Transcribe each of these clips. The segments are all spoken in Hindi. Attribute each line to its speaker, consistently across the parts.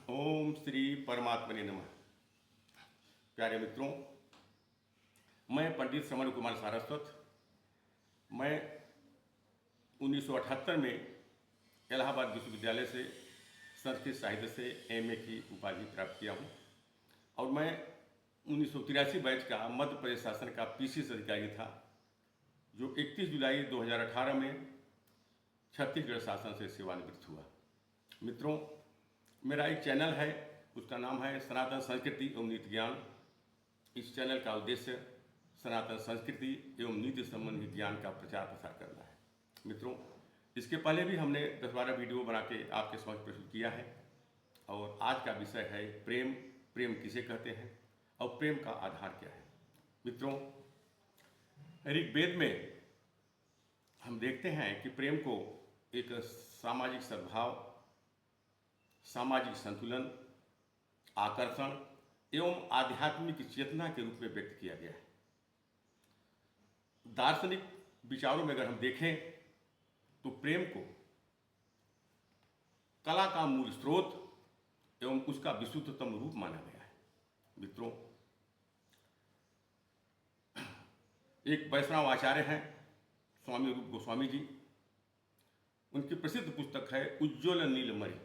Speaker 1: ओम श्री परमात्मने नमः। प्यारे मित्रों, मैं पंडित श्रवण कुमार सारस्वत। मैं 1978 में इलाहाबाद विश्वविद्यालय से संस्कृत साहित्य से एमए की उपाधि प्राप्त किया हूँ और मैं 1983 बैच का मध्य प्रदेश शासन का पीसीएस अधिकारी था, जो 31 जुलाई 2018 में छत्तीसगढ़ शासन से सेवानिवृत्त हुआ। मित्रों, मेरा एक चैनल है, उसका नाम है सनातन संस्कृति एवं नीति ज्ञान। इस चैनल का उद्देश्य सनातन संस्कृति एवं नीति संबंधी ज्ञान का प्रचार प्रसार करना है। मित्रों, इसके पहले भी हमने 10-12 वीडियो बना के आपके समक्ष प्रस्तुत किया है और आज का विषय है प्रेम। प्रेम किसे कहते हैं और प्रेम का आधार क्या है। मित्रों, ऋग्वेद में हम देखते हैं कि प्रेम को एक सामाजिक सद्भाव, सामाजिक संतुलन, आकर्षण एवं आध्यात्मिक चेतना के रूप में व्यक्त किया गया है। दार्शनिक विचारों में अगर हम देखें तो प्रेम को कला का मूल स्रोत एवं उसका विशुद्धतम रूप माना गया है। मित्रों, एक वैष्णव आचार्य हैं स्वामी रूप गोस्वामी जी। उनकी प्रसिद्ध पुस्तक है उज्ज्वल नीलमणि।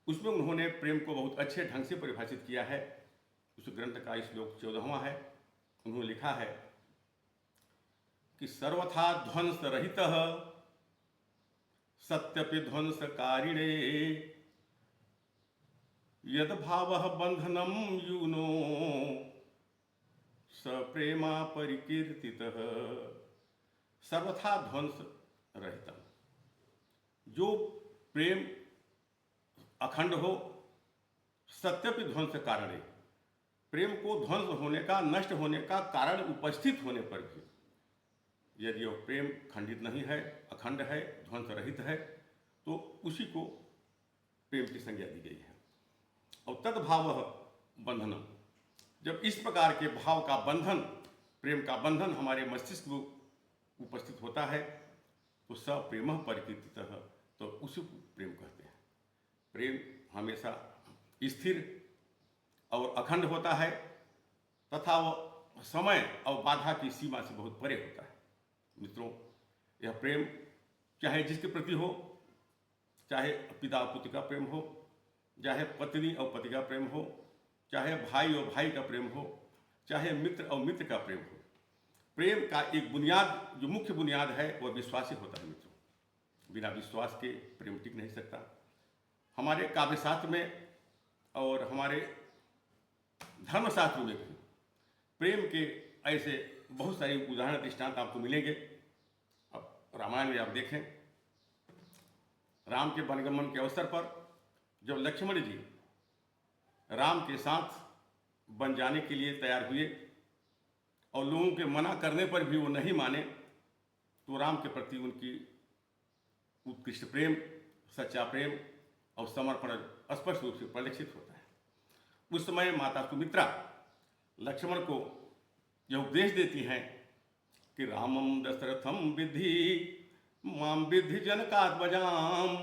Speaker 1: उसमें उन्होंने प्रेम को बहुत अच्छे ढंग से परिभाषित किया है। उस ग्रंथ का श्लोक 14वां है। उन्होंने लिखा है कि सर्वथा ध्वंस रहित सत्यपि ध्वंसकारिणे यद भाव बंधनम यूनो स प्रेमा परिकीर्तितः। सर्वथा ध्वंस रहित, जो प्रेम अखंड हो, सत्यपि ध्वंस कारणे, प्रेम को ध्वंस होने का, नष्ट होने का कारण उपस्थित होने पर भी यदि वह प्रेम खंडित नहीं है, अखंड है, ध्वंस रहित है, तो उसी को प्रेम की संज्ञा दी गई है। और तद्भाव बंधनम, जब इस प्रकार के भाव का बंधन, प्रेम का बंधन हमारे मस्तिष्क में उपस्थित होता है तो स प्रेम परिकीर्तितः, तो उसी को प्रेम कहते हैं। प्रेम हमेशा स्थिर और अखंड होता है तथा वह समय और बाधा की सीमा से बहुत परे होता है। मित्रों, यह प्रेम चाहे जिसके प्रति हो, चाहे पिता और पुत्र का प्रेम हो, चाहे पत्नी और पति का प्रेम हो, चाहे भाई और भाई का प्रेम हो, चाहे मित्र और मित्र का प्रेम हो, प्रेम का एक बुनियाद, जो मुख्य बुनियाद है, वह विश्वास ही होता है। मित्रों, बिना विश्वास के प्रेम टिक नहीं सकता। हमारे काव्यशास्त्र में और हमारे धर्मशास्त्रों में भी प्रेम के ऐसे बहुत सारे उदाहरण दृष्टांत आपको मिलेंगे। अब रामायण में आप देखें, राम के वनगमन के अवसर पर जब लक्ष्मण जी राम के साथ वन जाने के लिए तैयार हुए और लोगों के मना करने पर भी वो नहीं माने, तो राम के प्रति उनकी उत्कृष्ट प्रेम, सच्चा प्रेम और समर्पण स्पष्ट रूप से परिलक्षित होता है। उस समय माता सुमित्रा लक्ष्मण को यह उपदेश देती हैं कि रामम दशरथम विद्धि माम विद्धि जनकात्मजाम।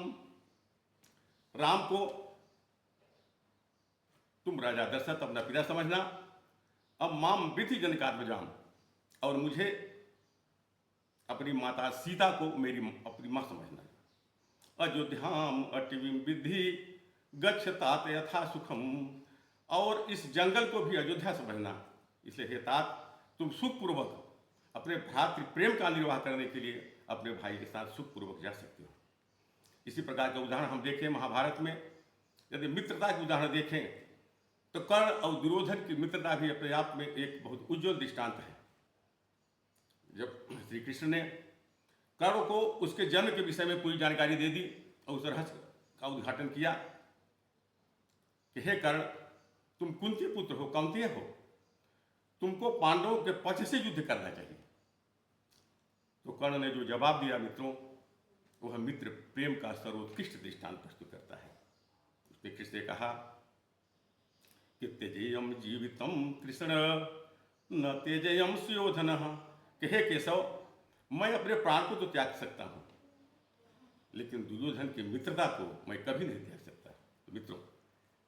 Speaker 1: राम को तुम राजा दशरथ अपना पिता समझना, अब माम विद्धि जनकात्मजाम, और मुझे अपनी माता सीता को मेरी अपनी माँ समझना। अयोध्याम अटवीं विद्धि गच्छतात यथा सुखम, और इस जंगल को भी अयोध्या समझना। इसलिए हे तात, तुम सुखपूर्वक अपने भ्रातृ प्रेम का निर्वाह करने के लिए अपने भाई के साथ सुखपूर्वक जा सकते हो। इसी प्रकार का उदाहरण हम देखें महाभारत में। यदि मित्रता के उदाहरण देखें तो कर्ण और दुर्योधन की मित्रता भी अपने आप में एक बहुत उज्ज्वल दृष्टांत है। जब श्री कृष्ण ने कर्ण को उसके जन्म के विषय में पूरी जानकारी दे दी और उस रहस्य का उद्घाटन किया कि हे कर्ण, तुम कुंती पुत्र हो, कौंतेय हो, तुमको पांडवों के पक्ष से युद्ध करना चाहिए। तो कर्ण ने जो जवाब दिया मित्रों, वह मित्र प्रेम का सर्वोत्कृष्ट दृष्टांत प्रस्तुत करता है। उसने कृष्ण ने कहा कि त्यजेयम जीवितम कृष्ण न त्यजेयम सुयोधन, कि हे केशव, मैं अपने प्राण को तो त्याग सकता हूं, लेकिन दुर्योधन की मित्रता को मैं कभी नहीं त्याग सकता। तो मित्रों,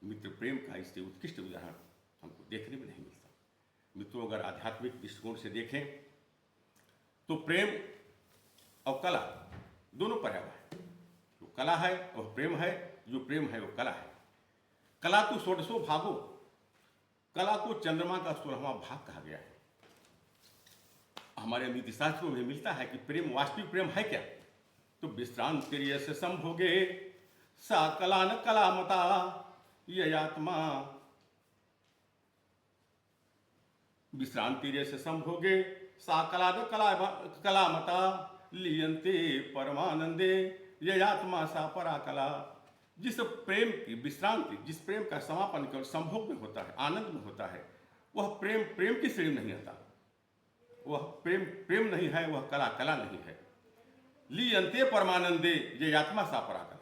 Speaker 1: मित्र प्रेम का इससे उत्कृष्ट उदाहरण हमको देखने में नहीं मिलता। मित्रों, अगर आध्यात्मिक दृष्टिकोण से देखें तो प्रेम और कला दोनों पर्याय है। जो कला है वह प्रेम है, जो प्रेम है वो कला है। कला तो षोडशो भागो, कला को चंद्रमा का 16वां भाग कहा गया है। हमारे नीति शास्त्रों में मिलता है कि प्रेम, वास्तविक प्रेम है क्या? तो विश्रांति से संभोगे सा कला न कलामता ये आत्मा, विश्रांति से संभोगे सा कला न कलामता लियंते परमानंदे ये आत्मा सा पराकला। जिस प्रेम की विश्रांति, जिस प्रेम का समापन केवल संभोग में होता है, आनंद में होता है, वह प्रेम प्रेम की श्रेणी नहीं आता। वह प्रेम प्रेम नहीं है, वह कला कला नहीं है। ली अंते परमानंदे ये आत्मा सा पराकला।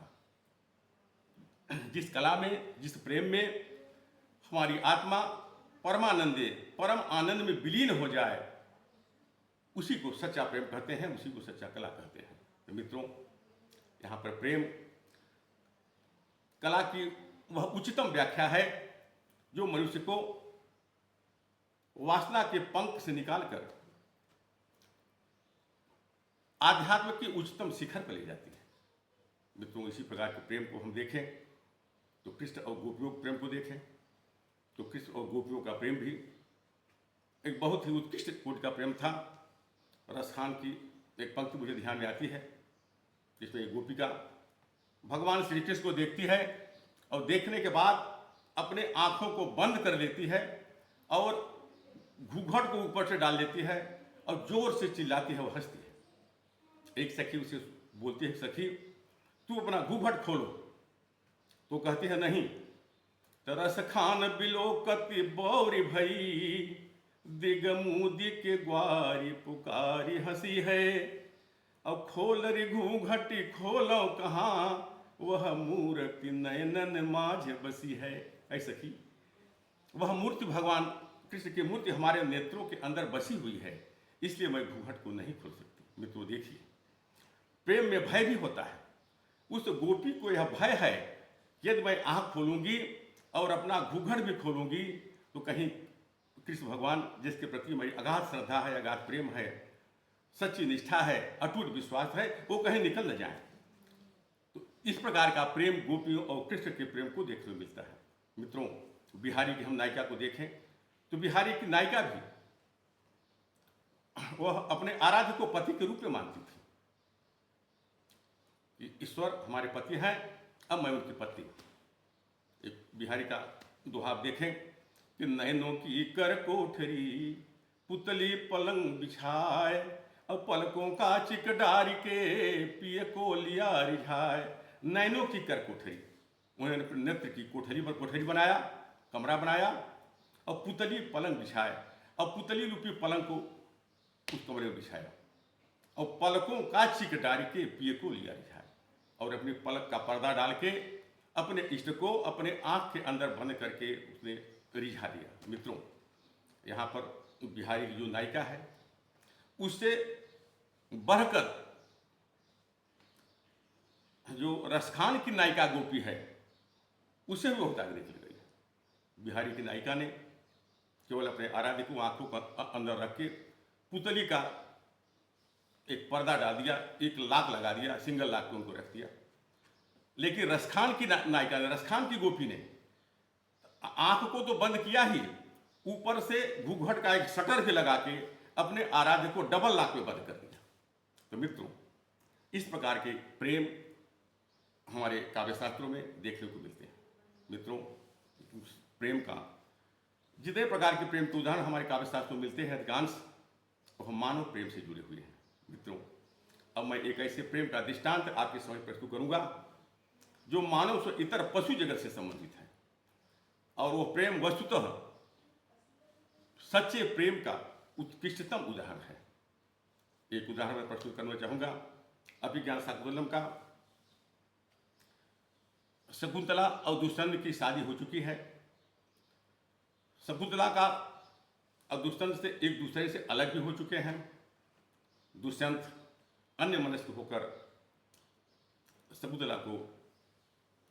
Speaker 1: जिस कला में, जिस प्रेम में हमारी आत्मा परमानंदे, परम आनंद में विलीन हो जाए, उसी को सच्चा प्रेम कहते हैं, उसी को सच्चा कला कहते हैं। तो मित्रों, यहाँ पर प्रेम कला की वह उच्चतम व्याख्या है जो मनुष्य को वासना के पंख से निकालकर आध्यात्म की उच्चतम शिखर पर ले जाती है। मित्रों, इसी प्रकार के प्रेम को हम देखें तो कृष्ण और गोपियों के प्रेम को देखें तो कृष्ण और गोपियों का प्रेम भी एक बहुत ही उत्कृष्ट कोटि का प्रेम था। रसखान की एक पंक्ति मुझे ध्यान में आती है, जिसमें एक गोपिका भगवान श्री कृष्ण को देखती है और देखने के बाद अपने आंखों को बंद कर लेती है और घूंघट को ऊपर से डाल लेती है और जोर से चिल्लाती है, वो हंसती है। एक सखी उसे बोलती है, सखी तू अपना घूंघट खोलो। तो कहती है नहीं। तरस खान बिलोकति बौरी भई दिगमुदी के ग्वारी पुकारी हंसी है। अब खोल रे घूंघटी खोलो कहाँ, वह मूर्ति नयनन माझ बसी है। ऐसा की वह मूर्ति, भगवान कृष्ण की मूर्ति हमारे नेत्रों के अंदर बसी हुई है, इसलिए मैं घूंघट को नहीं खोल सकती। मित्रों देखिए, प्रेम में भय भी होता है। उस गोपी को यह भय है कि यदि मैं आंख खोलूंगी और अपना घूंघट भी खोलूंगी तो कहीं कृष्ण भगवान, जिसके प्रति मेरी अगाध श्रद्धा है, अगाध प्रेम है, सच्ची निष्ठा है, अटूट विश्वास है, वो कहीं निकल न जाए। तो इस प्रकार का प्रेम गोपियों और कृष्ण के प्रेम को देखने को मिलता है। मित्रों, बिहारी की हम नायिका को देखें तो बिहारी की नायिका भी वह अपने आराध्य को पति के रूप में मानती थी कि ईश्वर हमारे पति हैं, अब मैं उनकी पत्नी। एक बिहारी का दोहा आप देखें कि नैनों की कर कोठरी पुतली पलंग बिछाए और पलकों का चिकडारी के पिए को लिया रिझाए। नैनों की कर कोठरी, उन्होंने नेत्र की कोठरी पर कोठरी बनाया, कमरा बनाया और पुतली पलंग बिछाए और पुतली रूपी पलंग को उस कमरे में बिछाया और पलकों का चिकडारी के पिए को लिया रिझाए और अपनी पलक का पर्दा डाल के अपने इष्ट को अपने आंख के अंदर बंद करके उसने रिझा दिया। मित्रों, यहाँ पर बिहारी की जो नायिका है उससे बढ़कर जो रसखान की नायिका गोपी है उसे भी बहुत आगे निकल गई। बिहारी की नायिका ने केवल अपने आराध्य को आंखों का अंदर रख के पुतली का एक पर्दा डाल दिया, एक लाक लगा दिया, सिंगल लाक पे उनको रख दिया। लेकिन रसखान की नायिका ने, रसखान की गोपी ने आंख को तो बंद किया ही, ऊपर से घूंघट का एक शटर भी लगा के अपने आराध्य को डबल लाक में बंद कर दिया। तो मित्रों, इस प्रकार के प्रेम हमारे काव्य शास्त्रों में देखने को मिलते हैं। मित्रों, प्रेम का जितने प्रकार के प्रेम के उदाहरण हमारे काव्य शास्त्रों में मिलते हैं, अधिकांश वह मानव प्रेम से जुड़े हुए हैं। मित्रों, अब मैं एक ऐसे प्रेम का दृष्टांत आपके समझ प्रस्तुत करूंगा जो मानव से इतर पशु जगत से संबंधित है और वो प्रेम वस्तुतः सच्चे प्रेम का उत्कृष्टतम उदाहरण है। एक उदाहरण मैं प्रस्तुत करना चाहूंगा अभिज्ञान शाकुंतलम का। शकुंतला और दुष्यंत की शादी हो चुकी है। शकुंतला का और दुष्यंत से एक दूसरे से अलग भी हो चुके हैं। दुष्यंत अन्य मनस्क होकर शकुंतला को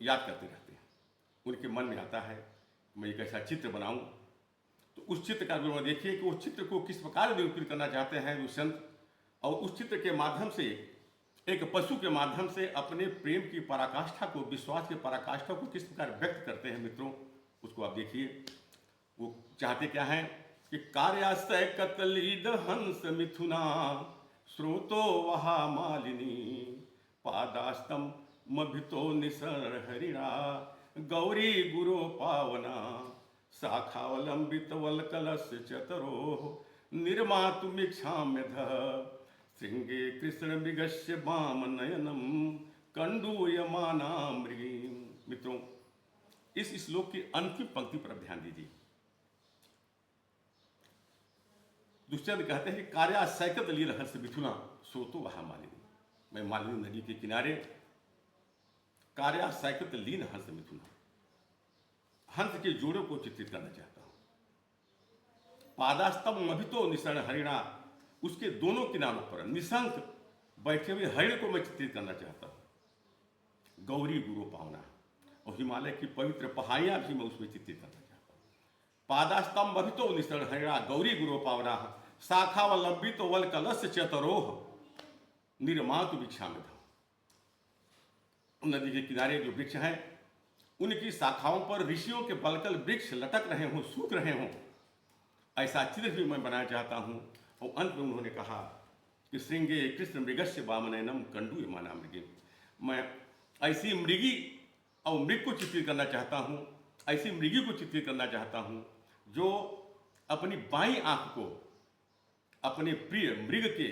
Speaker 1: याद करते रहते हैं। उनके मन में आता है मैं एक ऐसा चित्र बनाऊं, तो उस चित्र का विवरण देखिए कि उस चित्र को किस प्रकार निरूपित करना चाहते हैं वो संत, और उस चित्र के माध्यम से एक पशु के माध्यम से अपने प्रेम की पराकाष्ठा को, विश्वास की पराकाष्ठा को किस प्रकार व्यक्त करते हैं मित्रों, उसको आप देखिए। वो चाहते क्या है कि कार्याशय कतलीद हंस मिथुना स्रोतो वहा मालिनी पादास्तम मभितो निसर हरिणा गौरी गुरो पावना शाखावलंबित वलकलश चतरो निर्मातुमीक्षाम्यध श्रृंगे कृष्ण मृगस्य वाम नयनम कंडूयमाना मृगी। मित्रों, इस श्लोक की अंतिम पंक्ति पर ध्यान दीजिए। दुष्यंत कहते हैं कि कार्याशयकत लील हंस मिथुना सोतो वहा मालिनी, मैं मालिनी नदी के किनारे कार्याशयकत लीन हंस मिथुना, हंस के जोड़ों को चित्रित करना चाहता हूं। पादास्तम अभितो निसरण हरिणा, उसके दोनों किनारों पर निशंक बैठे हुए हरिण को मैं चित्रित करना चाहता हूं। गौरी गुरु पावना, और हिमालय की पवित्र पहाड़ियां भी मैं उसमें चित्रित करना चाहता हूं। पादास्तम अभितो निसरण हरिणा गौरी गुरु पावना शाखावलंबित वल कलश चतरोह निर्मातु भिक्षा में। नदी के किनारे जो वृक्ष हैं उनकी शाखाओं पर ऋषियों के बलकल वृक्ष लटक रहे हों, सूख रहे हों, ऐसा चित्र भी मैं बनाना चाहता हूं। और अंत में उन्होंने कहा कि श्रृंगे कृष्ण मृगस्य वामनयनम कंडू माना मृगी, मैं ऐसी मृगी और मृग को चित्रित करना चाहता हूं, ऐसी मृगी को चित्रित करना चाहता हूं जो अपनी बाईं आंख को अपने प्रिय मृग के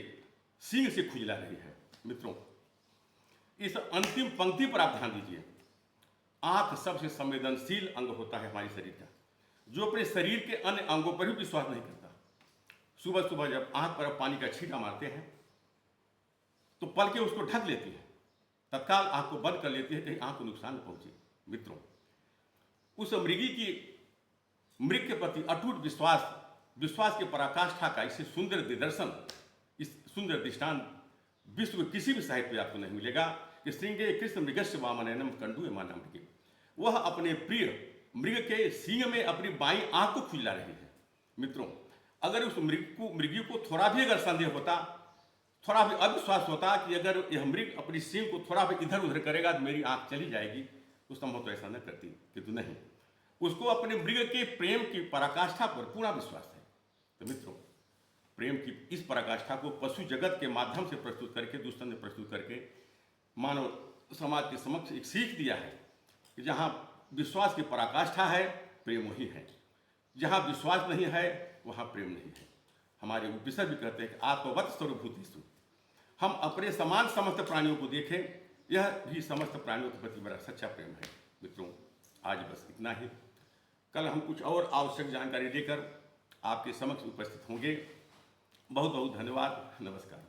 Speaker 1: सींग से खुजला रही है। मित्रों, इस अंतिम पंक्ति पर आप ध्यान दीजिए। आंख सबसे संवेदनशील अंग होता है हमारे शरीर का, जो अपने शरीर के अन्य अंगों पर भी विश्वास नहीं करता। सुबह सुबह जब आंख पर पानी का छींटा मारते हैं तो पलकें उसको ढक लेती है, तत्काल आंख को बंद कर लेती है कहीं आंख को नुकसान न पहुंचे। मित्रों, उस मृगी की मृग के प्रति अटूट विश्वास के पराकाष्ठा का इससे सुंदर निदर्शन, इस सुंदर दृष्टांत विश्व के किसी भी साहित्य में आपको नहीं मिलेगा कि श्रृंगे कृष्ण मृगस्य वामनयनम कंडू माना मृगी, वह अपने प्रिय मृग के सींग में अपनी बाईं आंख को खुजला रही है। मित्रों, अगर उस मृगी को थोड़ा भी अगर संदेह होता, थोड़ा भी अविश्वास होता कि अगर यह मृग अपनी सींग को थोड़ा भी इधर उधर करेगा तो मेरी आंख चली जाएगी, तो संभव तो ऐसा न करती, किंतु नहीं, उसको अपने मृग के प्रेम की पराकाष्ठा पर पूरा विश्वास है। तो मित्रों, प्रेम की इस पराकाष्ठा को पशु जगत के माध्यम से प्रस्तुत करके, दुष्यंत ने प्रस्तुत करके मानव समाज के समक्ष एक सीख दिया है कि जहाँ विश्वास की पराकाष्ठा है प्रेम वही है, जहाँ विश्वास नहीं है वहाँ प्रेम नहीं है। हमारे उपनिषद भी कहते हैं कि आत्मवत् सर्वभूतेषु, हम अपने समान समस्त प्राणियों को देखें, यह भी समस्त प्राणियों के प्रति बड़ा सच्चा प्रेम है। मित्रों, आज बस इतना ही। कल हम कुछ और आवश्यक जानकारी लेकर आपके समक्ष उपस्थित होंगे। बहुत बहुत धन्यवाद। नमस्कार।